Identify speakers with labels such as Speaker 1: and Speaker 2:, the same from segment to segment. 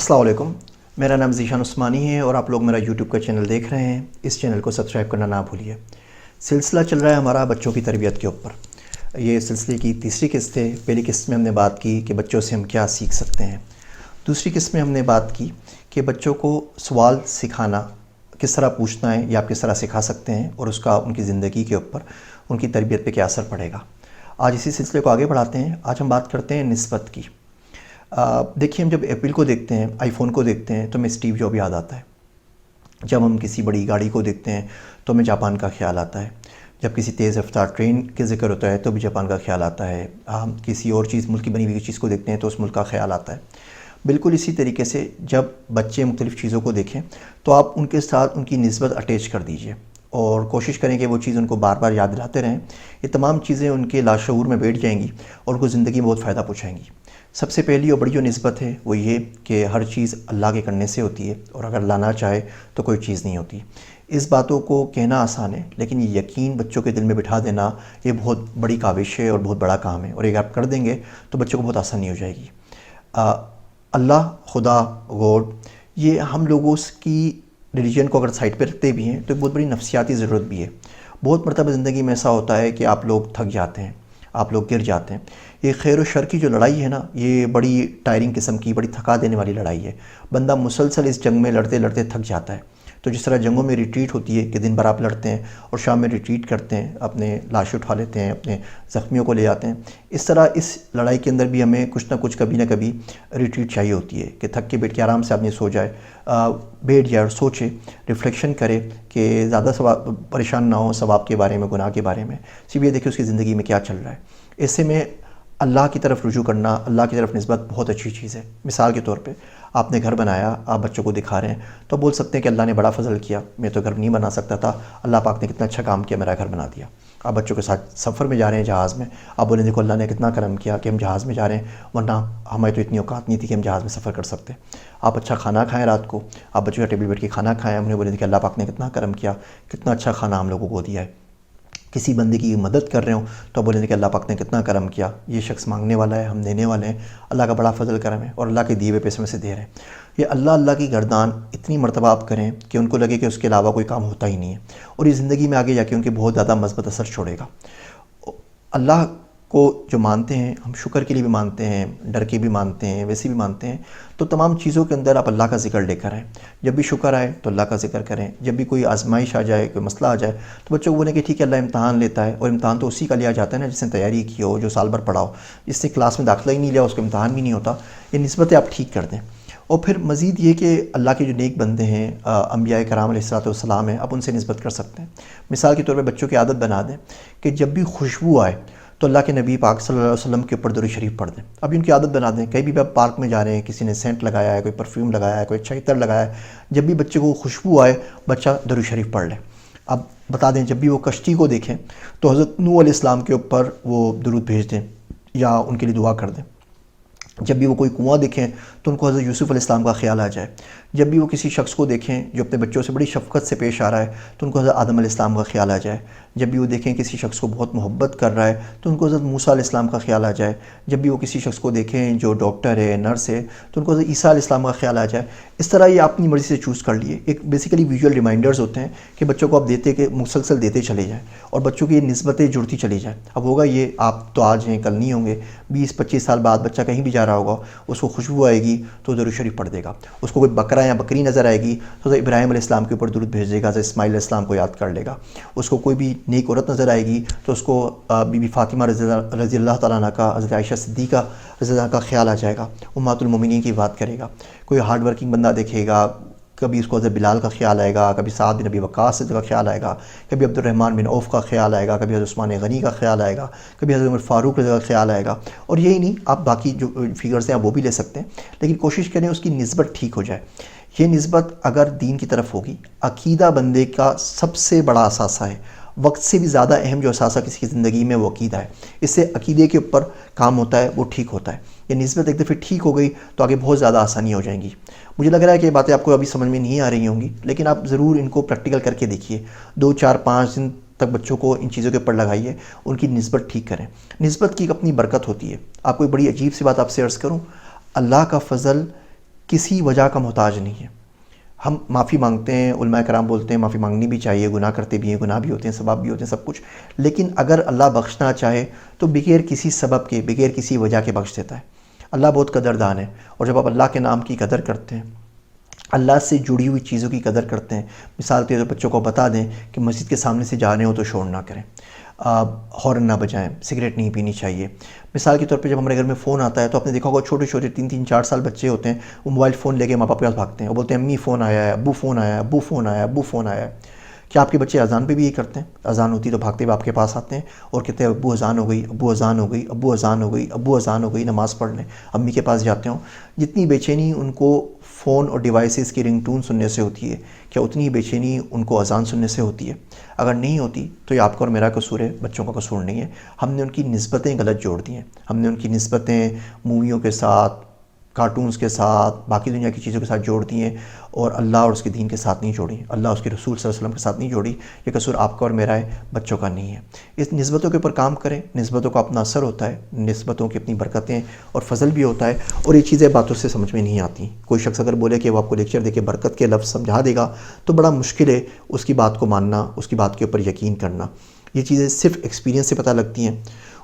Speaker 1: السلام علیکم، میرا نام ذیشان عثمانی ہے اور آپ لوگ میرا یوٹیوب کا چینل دیکھ رہے ہیں۔ اس چینل کو سبسکرائب کرنا نہ بھولیے۔ سلسلہ چل رہا ہے ہمارا بچوں کی تربیت کے اوپر۔ یہ سلسلے کی تیسری قسط ہے۔ پہلی قسط میں ہم نے بات کی کہ بچوں سے ہم کیا سیکھ سکتے ہیں۔ دوسری قسط میں ہم نے بات کی کہ بچوں کو سوال سکھانا کس طرح پوچھنا ہے یا آپ کس طرح سکھا سکتے ہیں اور اس کا ان کی زندگی کے اوپر ان کی تربیت پہ کیا اثر پڑے گا۔ آج اسی سلسلے کو آگے بڑھاتے ہیں۔ آج ہم بات کرتے ہیں نسبت کی۔ دیکھیے، ہم جب ایپل کو دیکھتے ہیں، آئی فون کو دیکھتے ہیں تو ہمیں اسٹیو جاب یاد آتا ہے۔ جب ہم کسی بڑی گاڑی کو دیکھتے ہیں تو ہمیں جاپان کا خیال آتا ہے۔ جب کسی تیز رفتار ٹرین کے ذکر ہوتا ہے تو بھی جاپان کا خیال آتا ہے۔ ہم کسی اور چیز ملک کی بنی ہوئی چیز کو دیکھتے ہیں تو اس ملک کا خیال آتا ہے۔ بالکل اسی طریقے سے جب بچے مختلف چیزوں کو دیکھیں تو آپ ان کے ساتھ ان کی نسبت اٹیچ کر دیجئے اور کوشش کریں کہ وہ چیز ان کو بار بار یاد دلاتے رہیں۔ یہ تمام چیزیں ان کے لاشعور میں بیٹھ جائیں گی اور ان کو زندگی میں بہت فائدہ پہنچائیں گی۔ سب سے پہلی اور بڑی جو نسبت ہے وہ یہ کہ ہر چیز اللہ کے کرنے سے ہوتی ہے اور اگر اللہ نہ چاہے تو کوئی چیز نہیں ہوتی۔ اس باتوں کو کہنا آسان ہے لیکن یہ یقین بچوں کے دل میں بٹھا دینا یہ بہت بڑی کاوش ہے اور بہت بڑا کام ہے، اور اگر آپ کر دیں گے تو بچوں کو بہت آسانی ہو جائے گی۔ اللہ، خدا، گوڈ، یہ ہم لوگوں کی ریلیجن کو اگر سائڈ پہ رکھتے بھی ہیں تو ایک بہت بڑی نفسیاتی ضرورت بھی ہے۔ بہت مرتبہ زندگی میں ایسا ہوتا ہے کہ آپ لوگ تھک جاتے ہیں، آپ لوگ گر جاتے ہیں۔ یہ خیر و شر کی جو لڑائی ہے نا، یہ بڑی ٹائرنگ قسم کی، بڑی تھکا دینے والی لڑائی ہے۔ بندہ مسلسل اس جنگ میں لڑتے لڑتے تھک جاتا ہے۔ تو جس طرح جنگوں میں ریٹریٹ ہوتی ہے کہ دن بھر آپ لڑتے ہیں اور شام میں ریٹریٹ کرتے ہیں، اپنے لاشیں اٹھا لیتے ہیں، اپنے زخمیوں کو لے جاتے ہیں، اس طرح اس لڑائی کے اندر بھی ہمیں کچھ نہ کچھ کبھی نہ کبھی ریٹریٹ چاہیے ہوتی ہے کہ تھک کے بیٹھ کے آرام سے آدمی سو جائے، بیٹھ جائے اور سوچے، ریفلیکشن کرے کہ زیادہ پریشان نہ ہو ثواب کے بارے میں، گناہ کے بارے میں، صرف یہ دیکھے اس کی زندگی میں کیا چل رہا ہے۔ ایسے میں اللہ کی طرف رجوع کرنا، اللہ کی طرف نسبت بہت اچھی چیز ہے۔ مثال کے طور پہ آپ نے گھر بنایا، آپ بچوں کو دکھا رہے ہیں تو بول سکتے ہیں کہ اللہ نے بڑا فضل کیا، میں تو گھر نہیں بنا سکتا تھا، اللہ پاک نے کتنا اچھا کام کیا، میرا گھر بنا دیا۔ آپ بچوں کے ساتھ سفر میں جا رہے ہیں جہاز میں، آپ بولیں دیکھو اللہ نے کتنا کرم کیا کہ ہم جہاز میں جا رہے ہیں، ورنہ ہمیں تو اتنی اوقات نہیں تھی کہ ہم جہاز میں سفر کر سکتے۔ آپ اچھا کھانا کھائیں، رات کو آپ بچوں کے ٹیبل بیٹھ کے کھانا کھائیں، انہیں بولیں کہ اللہ پاک نے کتنا کرم کیا، کتنا اچھا کھانا ہم لوگوں کو دیا ہے۔ کسی بندے کی مدد کر رہے ہوں تو بولیں کہ اللہ پاک نے کتنا کرم کیا، یہ شخص مانگنے والا ہے، ہم دینے والے ہیں، اللہ کا بڑا فضل کرم ہے اور اللہ کے دیے ہوئے پیسوں میں سے دے رہے ہیں۔ یہ اللہ اللہ کی گردان اتنی مرتبہ آپ کریں کہ ان کو لگے کہ اس کے علاوہ کوئی کام ہوتا ہی نہیں ہے، اور یہ زندگی میں آگے جا کے ان کے بہت زیادہ مثبت اثر چھوڑے گا۔ اللہ کو جو مانتے ہیں، ہم شکر کے لیے بھی مانتے ہیں، ڈر کے بھی مانتے ہیں، ویسے بھی مانتے ہیں، تو تمام چیزوں کے اندر آپ اللہ کا ذکر لے کر آئیں۔ جب بھی شکر آئے تو اللہ کا ذکر کریں، جب بھی کوئی آزمائش آ جائے، کوئی مسئلہ آ جائے تو بچوں کو بولیں کہ ٹھیک ہے اللہ امتحان لیتا ہے، اور امتحان تو اسی کا لیا جاتا ہے نا جس نے تیاری کی ہو، جو سال بھر پڑھا ہو۔ جس نے کلاس میں داخلہ ہی نہیں لیا اس کا امتحان بھی نہیں ہوتا۔ یہ نسبتیں آپ ٹھیک کر دیں۔ اور پھر مزید یہ کہ اللہ کے جو نیک بندے ہیں، انبیاء کرام علیہ السلام ہیں، آپ ان سے نسبت کر سکتے ہیں۔ مثال کے طور پہ بچوں کی عادت بنا دیں کہ جب بھی خوشبو آئے تو اللہ کے نبی پاک صلی اللہ علیہ وسلم کے اوپر درود شریف پڑھ دیں۔ ابھی ان کی عادت بنا دیں، کہیں بھی آپ پارک میں جا رہے ہیں، کسی نے سینٹ لگایا ہے، کوئی پرفیوم لگایا ہے، کوئی اچھا عطر لگایا ہے، جب بھی بچے کو خوشبو آئے بچہ درود شریف پڑھ لے۔ اب بتا دیں جب بھی وہ کشتی کو دیکھیں تو حضرت نوح علیہ السلام کے اوپر وہ درود بھیج دیں یا ان کے لیے دعا کر دیں۔ جب بھی وہ کوئی کنواں دیکھیں تو ان کو حضرت یوسف علیہ السلام کا خیال آ جائے۔ جب بھی وہ کسی شخص کو دیکھیں جو اپنے بچوں سے بڑی شفقت سے پیش آ رہا ہے تو ان کو حضرت آدم علیہ السلام کا خیال آ جائے۔ جب بھی وہ دیکھیں کسی شخص کو بہت محبت کر رہا ہے تو ان کو حضرت موسیٰ علیہ السلام کا خیال آ جائے۔ جب بھی وہ کسی شخص کو دیکھیں جو ڈاکٹر ہے، نرس ہے، تو ان کو حضرت عیسیٰ علیہ السلام کا خیال آ جائے۔ اس طرح یہ اپنی مرضی سے چوز کر لیے۔ ایک بیسیکلی ویژول ریمائنڈرز ہوتے ہیں کہ بچوں کو آپ دیتے کہ مسلسل دیتے چلے جائیں اور بچوں کی یہ نسبتیں جڑتی چلی جائیں۔ اب ہوگا یہ آپ تو آج ہیں کل نہیں ہوں گے، 20-25 سال بعد بچہ کہیں بھی جا رہا ہوگا، اس کو خوشبو آئے گی تو درود شریف پڑھ دے گا۔ اس کو کوئی بکرا یا بکری نظر آئے گی تو حضرت ابراہیم علیہ السلام کے اوپر درود بھیج دے گا، حضرت اسماعیل علیہ السلام کو یاد کر لے گا۔ اس کو کوئی بھی نیک عورت نظر آئے گی تو اس کو بی بی فاطمہ رضی اللہ تعالیٰ عنہ کا، حضرت عائشہ صدیقہ رضی اللہ عنہ کا خیال آ جائے گا، امہات المومنین کی بات کرے گا۔ کوئی ہارڈ ورکنگ بندہ دیکھے گا، کبھی اس کو حضرت بلال کا خیال آئے گا، کبھی سعد بن ابی وقاص کا خیال آئے گا، کبھی عبد الرحمن بن عوف کا خیال آئے گا، کبھی حضرت عثمان غنی کا خیال آئے گا، کبھی حضرت عمر فاروق کا خیال آئے گا۔ اور یہی نہیں، آپ باقی جو فگرز ہیں آپ وہ بھی لے سکتے ہیں، لیکن کوشش کریں اس کی نسبت ٹھیک ہو جائے۔ یہ نسبت اگر دین کی طرف ہوگی، عقیدہ بندے کا سب سے بڑا اثاثہ ہے۔ وقت سے بھی زیادہ اہم جو اثاثہ کسی کی زندگی میں وہ عقیدہ ہے، اس سے عقیدے کے اوپر کام ہوتا ہے، وہ ٹھیک ہوتا ہے۔ یہ نسبت ایک دفعہ ٹھیک ہو گئی تو آگے بہت زیادہ آسانی ہو جائیں گی۔ مجھے لگ رہا ہے کہ یہ باتیں آپ کو ابھی سمجھ میں نہیں آ رہی ہوں گی، لیکن آپ ضرور ان کو پریکٹیکل کر کے دیکھیے۔ 2 4 5 دن تک بچوں کو ان چیزوں کے اوپر لگائیے، ان کی نسبت ٹھیک کریں۔ نسبت کی ایک اپنی برکت ہوتی ہے۔ آپ کو ایک بڑی عجیب سی بات آپ سے عرض کروں، اللہ کا فضل کسی وجہ کا محتاج نہیں ہے. ہم معافی مانگتے ہیں، علماء کرام بولتے ہیں معافی مانگنی بھی چاہیے، گناہ کرتے بھی ہیں، گناہ بھی ہوتے ہیں، ثواب بھی ہوتے ہیں، سب کچھ. لیکن اگر اللہ بخشنا چاہے تو بغیر کسی سبب کے، بغیر کسی وجہ کے بخش دیتا ہے. اللہ بہت قدردان ہے. اور جب آپ اللہ کے نام کی قدر کرتے ہیں، اللہ سے جڑی ہوئی چیزوں کی قدر کرتے ہیں، مثال کے طور پر بچوں کو بتا دیں کہ مسجد کے سامنے سے جا رہے ہو تو شور نہ کریں، ہارن نہ بجائیں، سگریٹ نہیں پینی چاہیے. مثال کے طور پہ جب ہمارے گھر میں فون آتا ہے تو آپ نے دیکھا ہوگا چھوٹے چھوٹے 3-4 سال بچے ہوتے ہیں، وہ موبائل فون لے کے ماں باپ کے پاس بھاگتے ہیں، وہ بولتے ہیں امی فون آیا ہے، ابو فون آیا ہے، ابو فون آیا ہے، ابو فون آیا ہے. کیا آپ کے بچے اذان پہ بھی یہ کرتے ہیں؟ اذان ہوتی تو بھاگتے ہوئے آپ کے پاس آتے ہیں اور کہتے ہیں ابو اذان ہو گئی، ابو اذان ہو گئی، ابو اذان ہو گئی، ابو اذان ہو گئی، نماز پڑھ لیں. امی کے پاس جاتے ہوں. جتنی بے چینی ان کو فون اور ڈیوائسز کی رنگ ٹون سننے سے ہوتی ہے، کیا اتنی بے چینی ان کو اذان سننے سے ہوتی ہے؟ اگر نہیں ہوتی تو یہ آپ کا اور میرا قصور ہے، بچوں کا قصور نہیں ہے. ہم نے ان کی نسبتیں غلط جوڑ دی ہیں. ہم نے ان کی نسبتیں موویوں کے ساتھ، کارٹونز کے ساتھ، باقی دنیا کی چیزوں کے ساتھ جوڑ دی ہیں اور اللہ اور اس کے دین کے ساتھ نہیں جوڑی، اللہ اس کے رسول صلی اللہ علیہ وسلم کے ساتھ نہیں جوڑی. یہ قصور آپ کا اور میرا ہے، بچوں کا نہیں ہے. اس نسبتوں کے اوپر کام کریں. نسبتوں کا اپنا اثر ہوتا ہے، نسبتوں کی اپنی برکتیں اور فضل بھی ہوتا ہے. اور یہ چیزیں باتوں سے سمجھ میں نہیں آتی. کوئی شخص اگر بولے کہ وہ آپ کو لیکچر دے کے برکت کے لفظ سمجھا دے گا تو بڑا مشکل ہے اس کی بات کو ماننا، اس کی بات کے اوپر یقین کرنا. یہ چیزیں صرف ایکسپیرینس سے پتہ لگتی ہیں.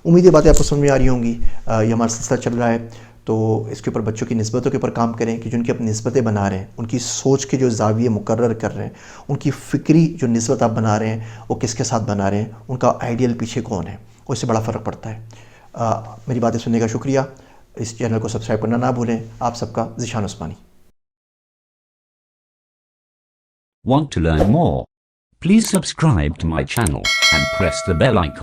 Speaker 1: امید ہے باتیں آپ کو سمجھ میں آ رہی ہوں گی. یہ ہمارا سلسلہ چل رہا ہے تو اس کے اوپر بچوں کی نسبتوں کے اوپر کام کریں کہ جن کی اپنی نسبتیں بنا رہے ہیں، ان کی سوچ کے جو زاویے مقرر کر رہے ہیں، ان کی فکری جو نسبت آپ بنا رہے ہیں وہ کس کے ساتھ بنا رہے ہیں، ان کا آئیڈیل پیچھے کون ہے، اس سے بڑا فرق پڑتا ہے. میری باتیں سننے کا شکریہ. اس چینل کو سبسکرائب کرنا نہ بھولیں. آپ سب کا Zeeshan Usmani.
Speaker 2: Want to learn more? Please subscribe to my channel and press the bell icon.